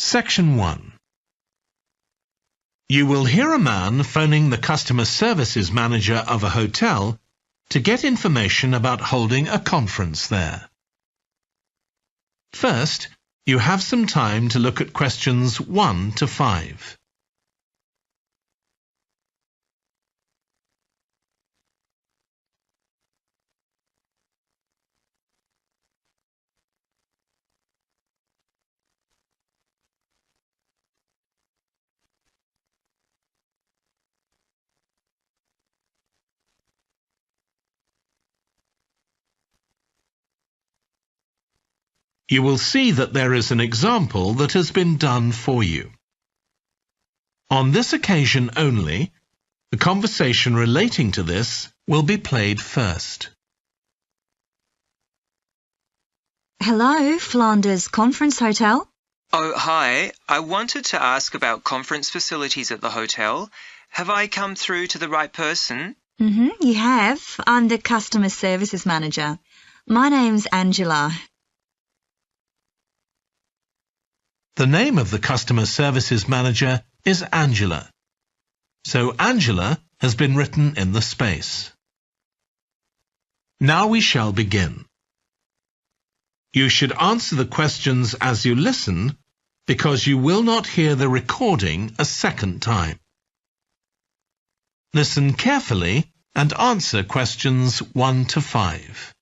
Section 1. You will hear a man phoning the customer services manager of a hotel to get information about holding a conference there. First, you have some time to look at questions 1 to 5. You will see that there is an example that has been done for you. On this occasion only, the conversation relating to this will be played first. Hello, Flanders Conference Hotel. Oh, hi. I wanted to ask about conference facilities at the hotel. Have I come through to the right person? You have. I'm the customer services manager. My name's Angela. The name of the customer services manager is Angela. So Angela has been written in the space. Now we shall begin. You should answer the questions as you listen because you will not hear the recording a second time. Listen carefully and answer questions 1 to 5.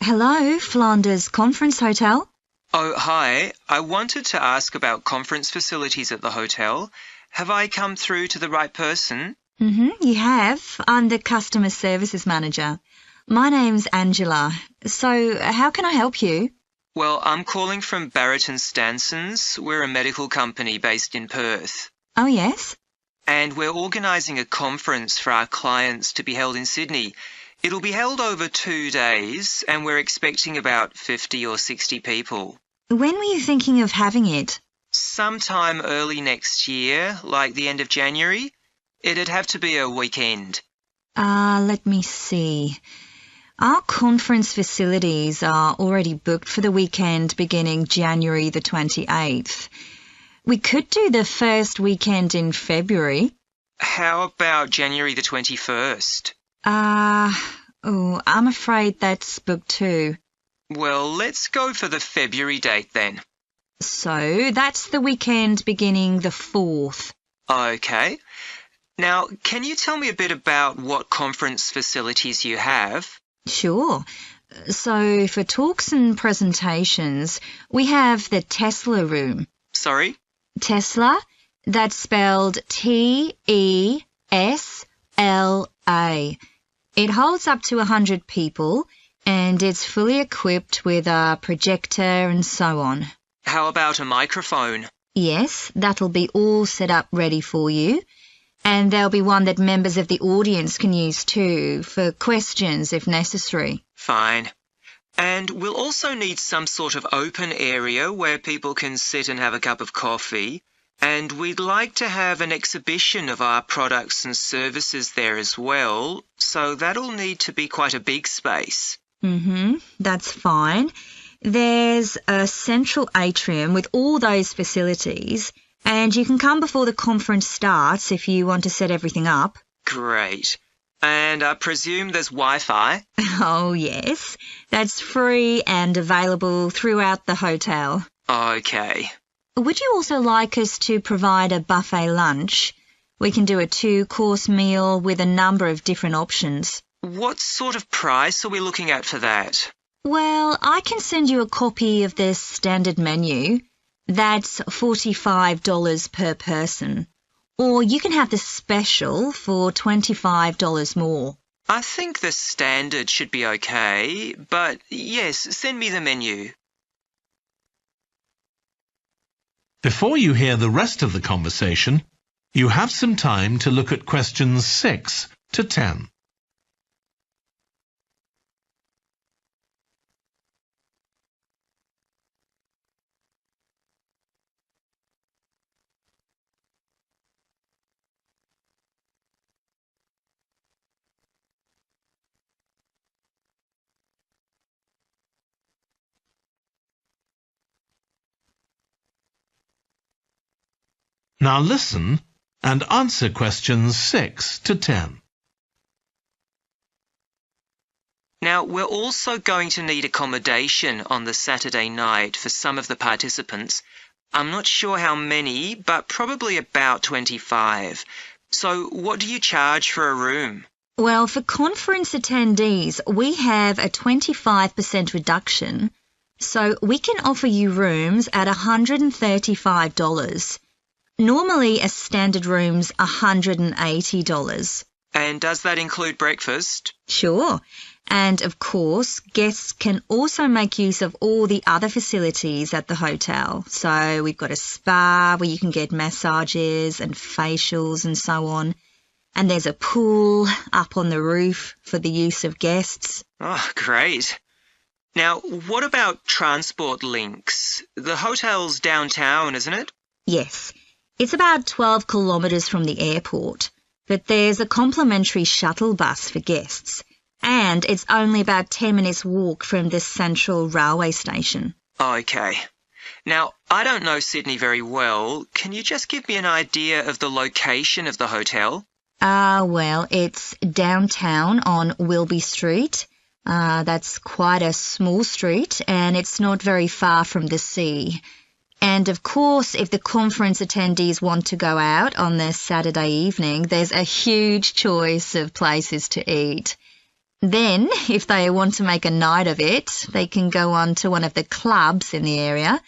Hello, Flanders Conference Hotel. Oh, hi. I wanted to ask about conference facilities at the hotel. Have I come through to the right person? You have. I'm the customer services manager. My name's Angela. So, how can I help you? Well, I'm calling from Barrett and Stanson's. We're a medical company based in Perth. Oh, yes? And we're organising a conference for our clients to be held in Sydney. It'll be held over 2 days, and we're expecting about 50 or 60 people. When were you thinking of having it? Sometime early next year, like the end of January. It'd have to be a weekend. Let me see. Our conference facilities are already booked for the weekend beginning January the 28th. We could do the first weekend in February. How about January the 21st? I'm afraid that's booked too. Well, let's go for the February date then. So, that's the weekend beginning the 4th. Okay. Now, can you tell me a bit about what conference facilities you have? Sure. So, for talks and presentations, we have the Tesla room. Sorry? Tesla, that's spelled T-E-S-L-A. It holds up to 100 people, and it's fully equipped with a projector and so on. How about a microphone? Yes, that'll be all set up ready for you. And there'll be one that members of the audience can use too, for questions if necessary. Fine. And we'll also need some sort of open area where people can sit and have a cup of coffee. And we'd like to have an exhibition of our products and services there as well, so that'll need to be quite a big space. That's fine. There's a central atrium with all those facilities, and you can come before the conference starts if you want to set everything up. Great. And I presume there's Wi-Fi? Oh, yes. That's free and available throughout the hotel. Okay. Would you also like us to provide a buffet lunch? We can do a 2-course meal with a number of different options. What sort of price are we looking at for that? Well, I can send you a copy of the standard menu. That's $45 per person. Or you can have the special for $25 more. I think the standard should be okay, but yes, send me the menu. Before you hear the rest of the conversation, you have some time to look at questions 6 to 10. Now listen and answer questions 6 to 10. Now, we're also going to need accommodation on the Saturday night for some of the participants. I'm not sure how many, but probably about 25. So what do you charge for a room? Well, for conference attendees, we have a 25% reduction, so we can offer you rooms at $135. Normally, a standard room's $180. And does that include breakfast? Sure. And of course, guests can also make use of all the other facilities at the hotel. So we've got a spa where you can get massages and facials and so on. And there's a pool up on the roof for the use of guests. Oh, great. Now, what about transport links? The hotel's downtown, isn't it? Yes. It's about 12 kilometres from the airport, but there's a complimentary shuttle bus for guests. And it's only about 10 minutes walk from the central railway station. Okay. Now, I don't know Sydney very well. Can you just give me an idea of the location of the hotel? Well, it's downtown on Wilby Street. That's quite a small street, and it's not very far from the sea. And of course, if the conference attendees want to go out on their Saturday evening, there's a huge choice of places to eat. Then, if they want to make a night of it, they can go on to one of the clubs in the area.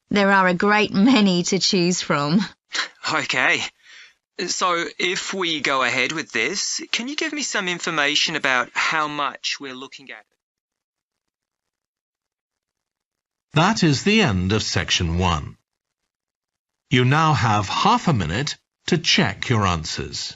There are a great many to choose from. Okay. So, if we go ahead with this, can you give me some information about how much we're looking at? That is the end of section 1. You now have half a minute to check your answers.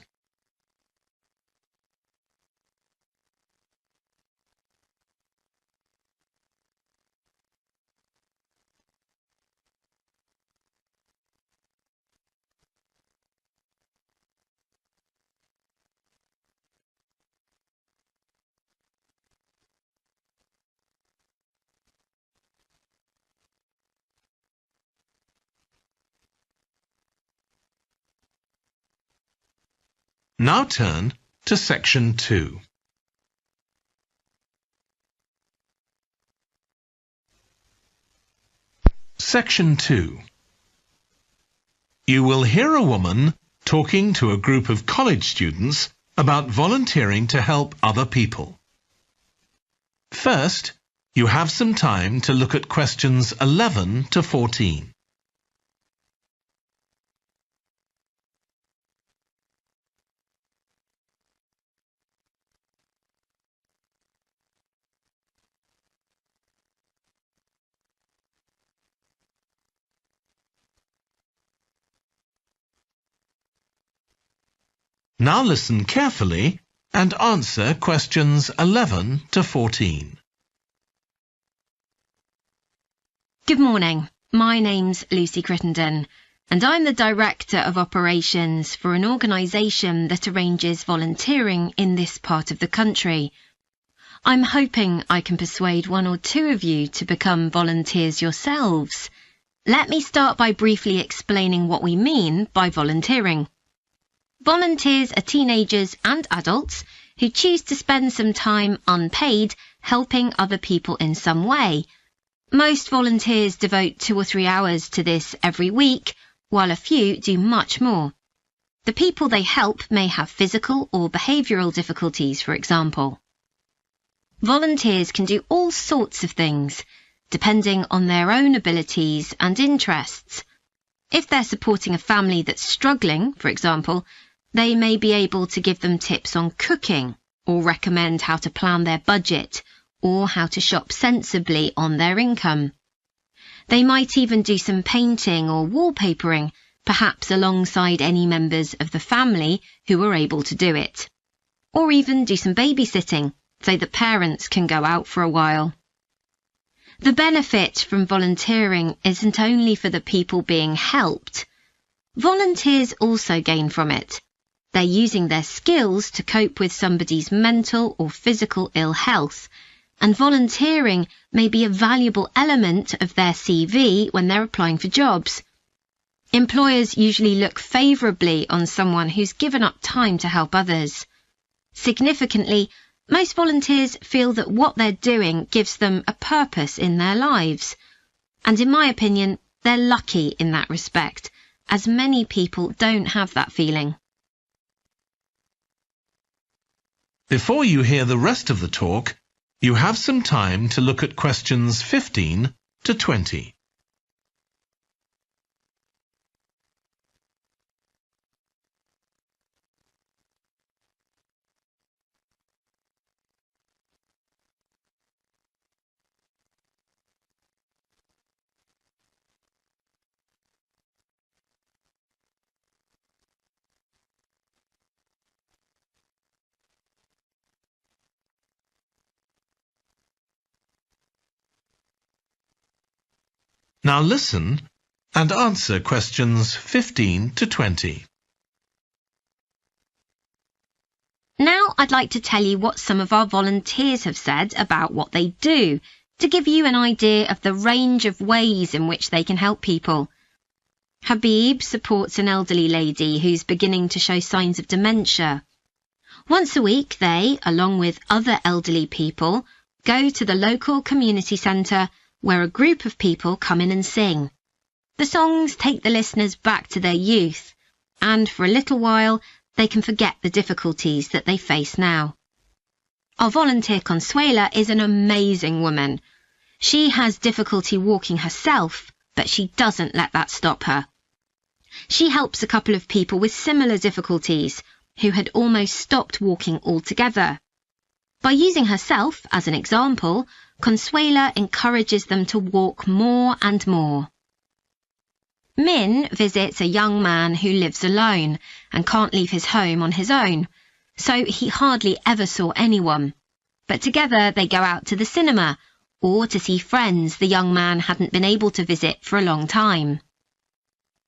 Now turn to section 2. Section 2. You will hear a woman talking to a group of college students about volunteering to help other people. First, you have some time to look at questions 11 to 14. Now listen carefully and answer questions 11 to 14. Good morning. My name's Lucy Crittenden, and I'm the Director of Operations for an organisation that arranges volunteering in this part of the country. I'm hoping I can persuade one or two of you to become volunteers yourselves. Let me start by briefly explaining what we mean by volunteering. Volunteers are teenagers and adults who choose to spend some time unpaid helping other people in some way. Most volunteers devote 2 or 3 hours to this every week, while a few do much more. The people they help may have physical or behavioural difficulties, for example. Volunteers can do all sorts of things, depending on their own abilities and interests. If they're supporting a family that's struggling, for example, they may be able to give them tips on cooking, or recommend how to plan their budget, or how to shop sensibly on their income. They might even do some painting or wallpapering, perhaps alongside any members of the family who are able to do it. Or even do some babysitting, so that parents can go out for a while. The benefit from volunteering isn't only for the people being helped. Volunteers also gain from it. They're using their skills to cope with somebody's mental or physical ill health, and volunteering may be a valuable element of their CV when they're applying for jobs. Employers usually look favourably on someone who's given up time to help others. Significantly, most volunteers feel that what they're doing gives them a purpose in their lives. And in my opinion, they're lucky in that respect, as many people don't have that feeling. Before you hear the rest of the talk, you have some time to look at questions 15 to 20. Now listen and answer questions 15 to 20. Now I'd like to tell you what some of our volunteers have said about what they do, to give you an idea of the range of ways in which they can help people. Habib supports an elderly lady who's beginning to show signs of dementia. Once a week they, along with other elderly people, go to the local community centre where a group of people come in and sing. The songs take the listeners back to their youth, and for a little while they can forget the difficulties that they face now. Our volunteer Consuela is an amazing woman. She has difficulty walking herself, but she doesn't let that stop her. She helps a couple of people with similar difficulties who had almost stopped walking altogether. By using herself as an example, Consuela encourages them to walk more and more. Min visits a young man who lives alone and can't leave his home on his own, so he hardly ever saw anyone. But together they go out to the cinema or to see friends the young man hadn't been able to visit for a long time.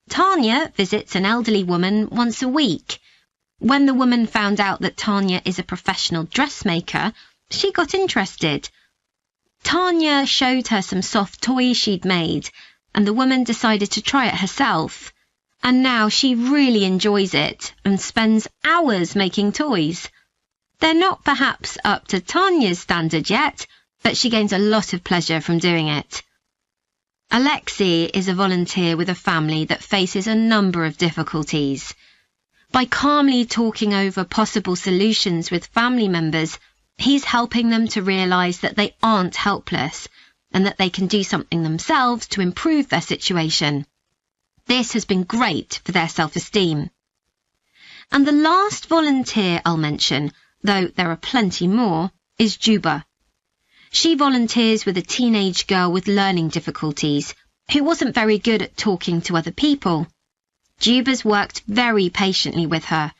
Tanya visits an elderly woman once a week. When the woman found out that Tanya is a professional dressmaker, she got interested. Tanya showed her some soft toys she'd made, and the woman decided to try it herself. And now she really enjoys it and spends hours making toys. They're not perhaps up to Tanya's standard yet, but she gains a lot of pleasure from doing it. Alexi is a volunteer with a family that faces a number of difficulties. By calmly talking over possible solutions with family members, he's helping them to realise that they aren't helpless and that they can do something themselves to improve their situation. This has been great for their self-esteem. And the last volunteer I'll mention, though there are plenty more, is Juba. She volunteers with a teenage girl with learning difficulties who wasn't very good at talking to other people. Juba's worked very patiently with her,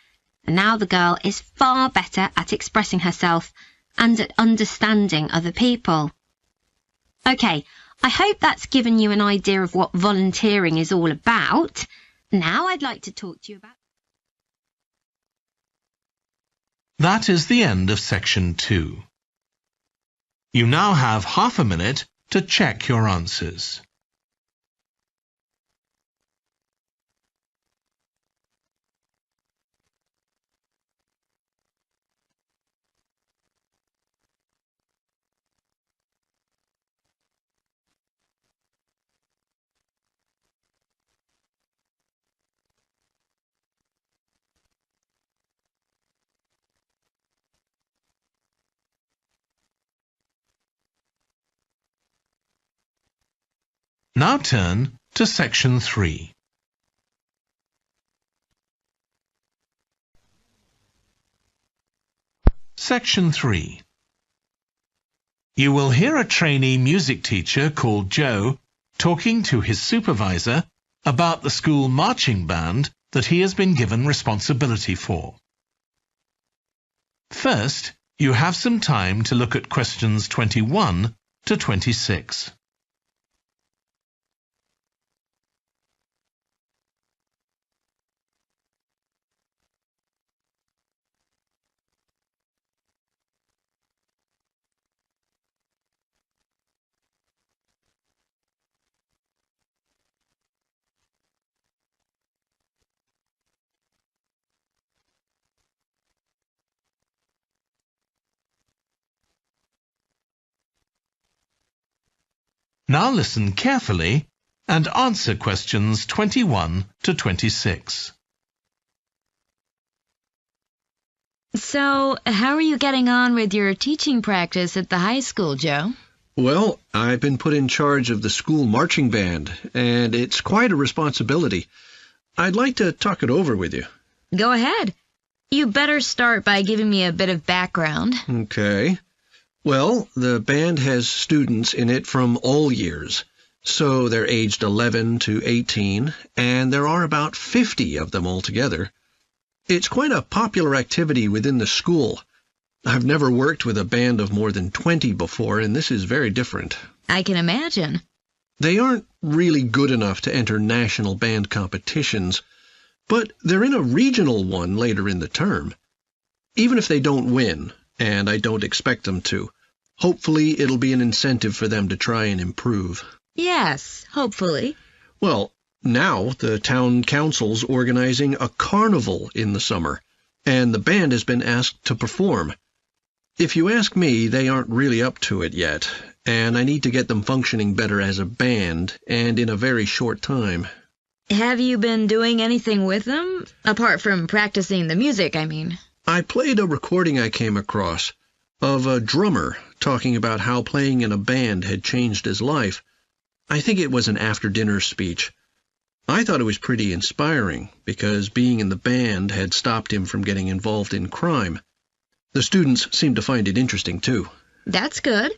and now the girl is far better at expressing herself and at understanding other people. OK, I hope that's given you an idea of what volunteering is all about. Now I'd like to talk to you about... That is the end of section 2. You now have half a minute to check your answers. Now turn to section 3. Section 3. You will hear a trainee music teacher called Joe talking to his supervisor about the school marching band that he has been given responsibility for. First, you have some time to look at questions 21 to 26. Now listen carefully and answer questions 21 to 26. So, how are you getting on with your teaching practice at the high school, Joe? Well, I've been put in charge of the school marching band, and it's quite a responsibility. I'd like to talk it over with you. Go ahead. You better start by giving me a bit of background. Okay. Well, the band has students in it from all years. So they're aged 11 to 18, and there are about 50 of them altogether. It's quite a popular activity within the school. I've never worked with a band of more than 20 before, and this is very different. I can imagine. They aren't really good enough to enter national band competitions, but they're in a regional one later in the term. Even if they don't win, and I don't expect them to, hopefully it'll be an incentive for them to try and improve. Yes, hopefully. Well, now the town council's organizing a carnival in the summer, and the band has been asked to perform. If you ask me, they aren't really up to it yet, and I need to get them functioning better as a band, and in a very short time. Have you been doing anything with them? Apart from practicing the music, I mean. I played a recording I came across of a drummer talking about how playing in a band had changed his life. I think it was an after-dinner speech. I thought it was pretty inspiring, because being in the band had stopped him from getting involved in crime. The students seemed to find it interesting, too. That's good.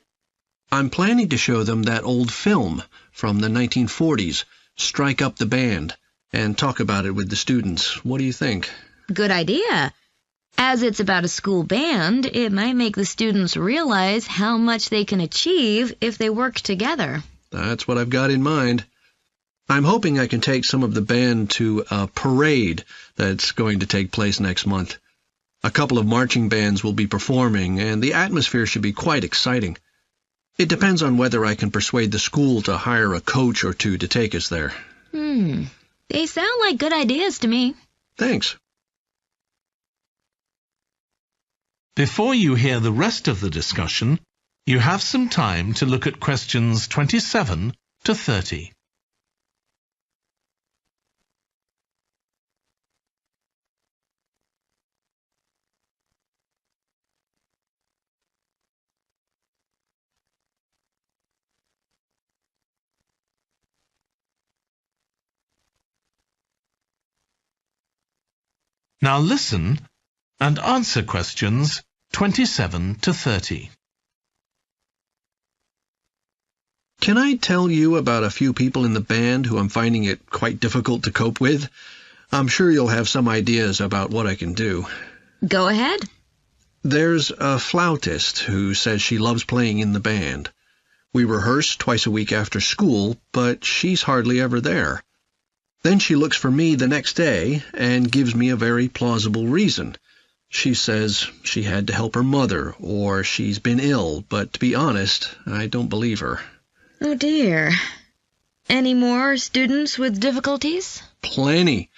I'm planning to show them that old film from the 1940s, Strike Up the Band, and talk about it with the students. What do you think? Good idea. As it's about a school band, it might make the students realize how much they can achieve if they work together. That's what I've got in mind. I'm hoping I can take some of the band to a parade that's going to take place next month. A couple of marching bands will be performing, and the atmosphere should be quite exciting. It depends on whether I can persuade the school to hire a coach or two to take us there. They sound like good ideas to me. Thanks. Before you hear the rest of the discussion, you have some time to look at questions 27 to 30. Now listen and answer questions 27 to 30. Can I tell you about a few people in the band who I'm finding it quite difficult to cope with? I'm sure you'll have some ideas about what I can do. Go ahead. There's a flautist who says she loves playing in the band. We rehearse twice a week after school, but she's hardly ever there. Then she looks for me the next day and gives me a very plausible reason. She says she had to help her mother, or she's been ill, but to be honest, I don't believe her. Oh dear. Any more students with difficulties? Plenty.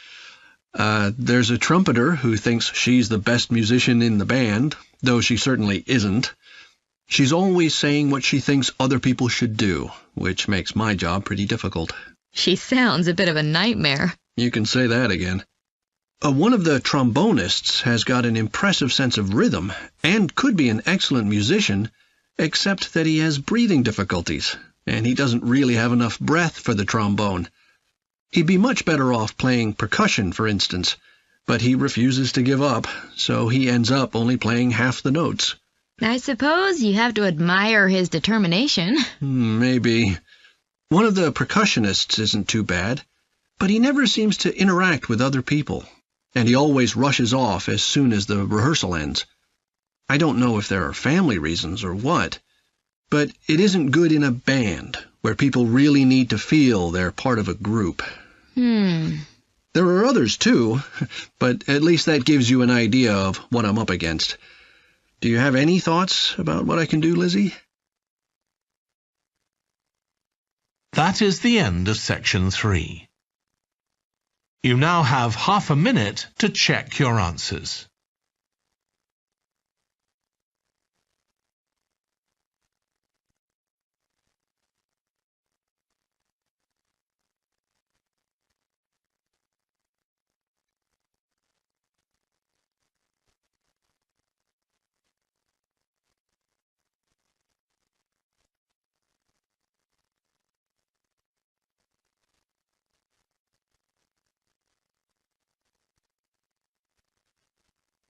There's a trumpeter who thinks she's the best musician in the band, though she certainly isn't. She's always saying what she thinks other people should do, which makes my job pretty difficult. She sounds a bit of a nightmare. You can say that again. One of the trombonists has got an impressive sense of rhythm and could be an excellent musician, except that he has breathing difficulties, and he doesn't really have enough breath for the trombone. He'd be much better off playing percussion, for instance, but he refuses to give up, so he ends up only playing half the notes. I suppose you have to admire his determination. Maybe. One of the percussionists isn't too bad, but he never seems to interact with other people, and he always rushes off as soon as the rehearsal ends. I don't know if there are family reasons or what, but it isn't good in a band, where people really need to feel they're part of a group. There are others too, but at least that gives you an idea of what I'm up against. Do you have any thoughts about what I can do, Lizzie? That is the end of section 3. You now have half a minute to check your answers.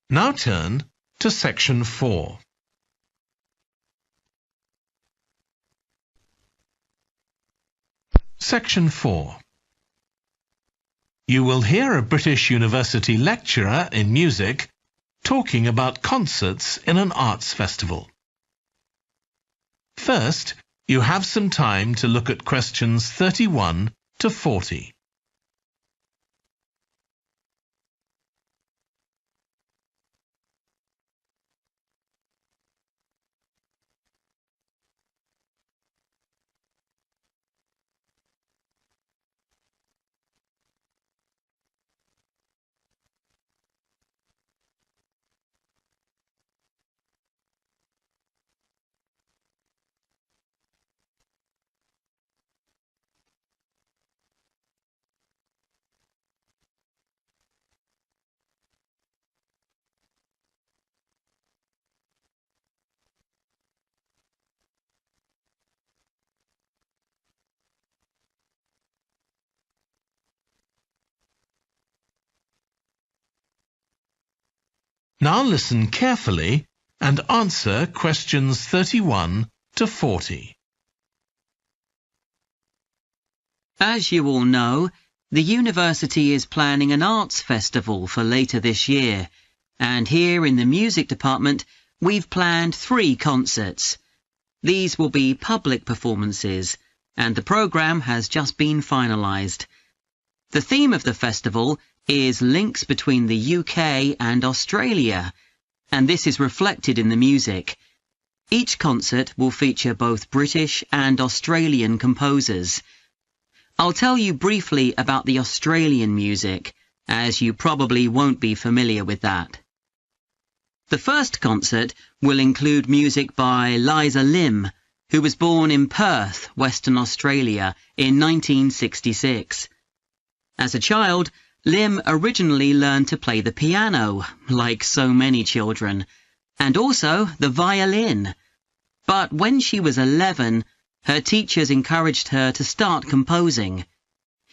Now turn to Section 4. Section 4. You will hear a British University lecturer in music talking about concerts in an arts festival. First, you have some time to look at questions 31 to 40. Now listen carefully and answer questions 31 to 40. As you all know, the university is planning an arts festival for later this year, and here in the music department we've planned 3 concerts. These will be public performances, and the programme has just been finalised. The theme of the festival is links between the UK and Australia, and this is reflected in the music. Each concert will feature both British and Australian composers. I'll tell you briefly about the Australian music, as you probably won't be familiar with that. The first concert will include music by Liza Lim, who was born in Perth, Western Australia, in 1966. As a child, Lim originally learned to play the piano, like so many children, and also the violin. But when she was 11, her teachers encouraged her to start composing.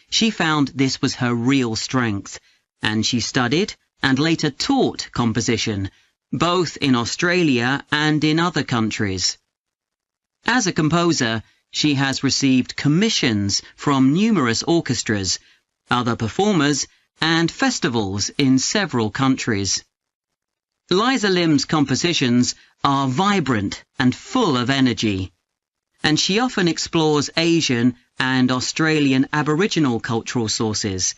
She found this was her real strength, and she studied and later taught composition, both in Australia and in other countries. As a composer, she has received commissions from numerous orchestras, other performers, and festivals in several countries. Liza Lim's compositions are vibrant and full of energy, and she often explores Asian and Australian Aboriginal cultural sources,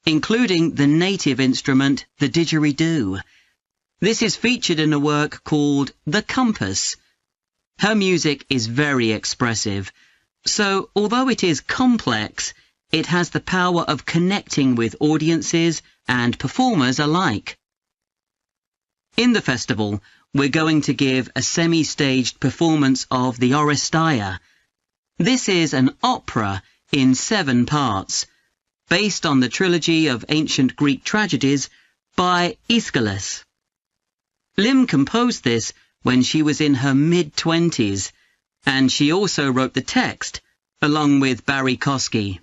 including the native instrument, the didgeridoo. This is featured in a work called The Compass. Her music is very expressive, so although it is complex, it has the power of connecting with audiences and performers alike. In the festival, we're going to give a semi-staged performance of the Oresteia. This is an opera in 7 parts, based on the trilogy of ancient Greek tragedies by Aeschylus. Lim composed this when she was in her mid-20s, and she also wrote the text, along with Barry Kosky.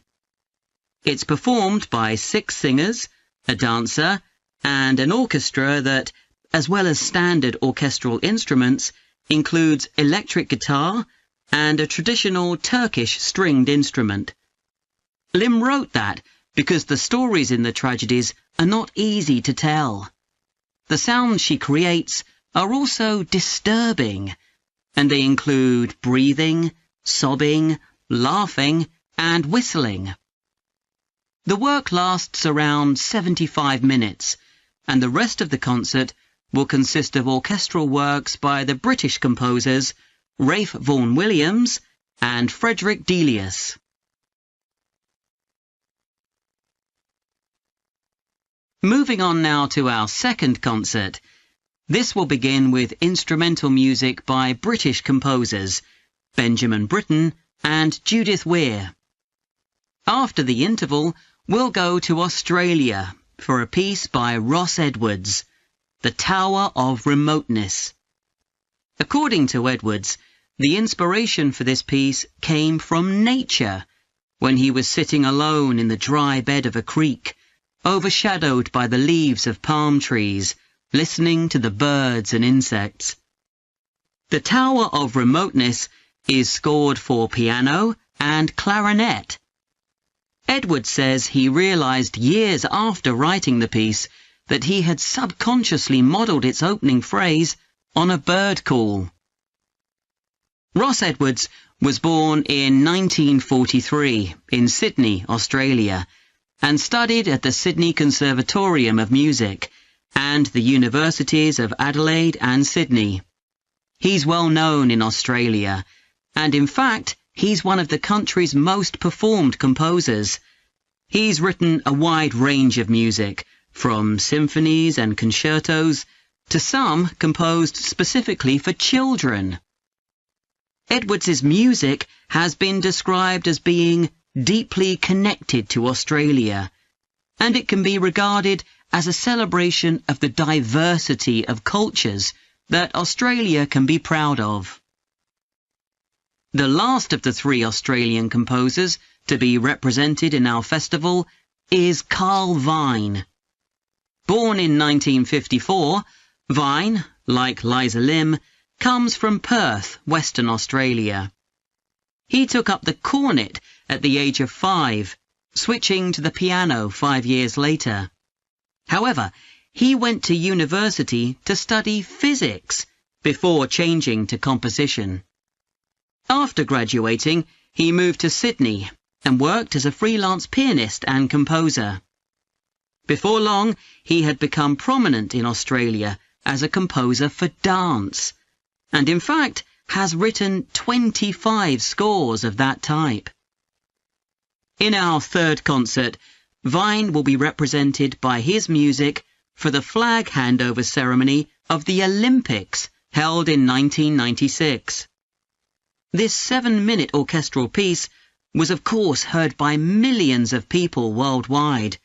It's performed by 6 singers, a dancer, and an orchestra that, as well as standard orchestral instruments, includes electric guitar and a traditional Turkish stringed instrument. Lim wrote that because the stories in the tragedies are not easy to tell. The sounds she creates are also disturbing, and they include breathing, sobbing, laughing, and whistling. The work lasts around 75 minutes, and the rest of the concert will consist of orchestral works by the British composers Ralph Vaughan Williams and Frederick Delius. Moving on now to our second concert. This will begin with instrumental music by British composers Benjamin Britten and Judith Weir. After the interval, we'll go to Australia for a piece by Ross Edwards, The Tower of Remoteness. According to Edwards, the inspiration for this piece came from nature, when he was sitting alone in the dry bed of a creek, overshadowed by the leaves of palm trees, listening to the birds and insects. The Tower of Remoteness is scored for piano and clarinet. Edward says he realized years after writing the piece that he had subconsciously modelled its opening phrase on a bird call. Ross Edwards was born in 1943 in Sydney, Australia, and studied at the Sydney Conservatorium of Music and the Universities of Adelaide and Sydney. He's well known in Australia, and in fact, he's one of the country's most performed composers. He's written a wide range of music, from symphonies and concertos to some composed specifically for children. Edwards's music has been described as being deeply connected to Australia, and it can be regarded as a celebration of the diversity of cultures that Australia can be proud of. The last of the three Australian composers to be represented in our festival is Carl Vine. Born in 1954, Vine, like Liza Lim, comes from Perth, Western Australia. He took up the cornet at the age of 5, switching to the piano 5 years later. However, he went to university to study physics before changing to composition. After graduating, he moved to Sydney and worked as a freelance pianist and composer. Before long, he had become prominent in Australia as a composer for dance, and in fact has written 25 scores of that type. In our third concert, Vine will be represented by his music for the flag handover ceremony of the Olympics held in 1996. This 7-minute orchestral piece was of course heard by millions of people worldwide,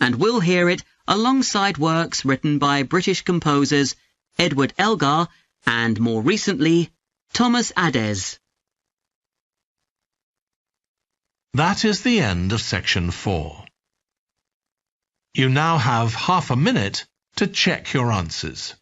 and we'll hear it alongside works written by British composers Edward Elgar and, more recently, Thomas Adès. That is the end of section 4. You now have half a minute to check your answers.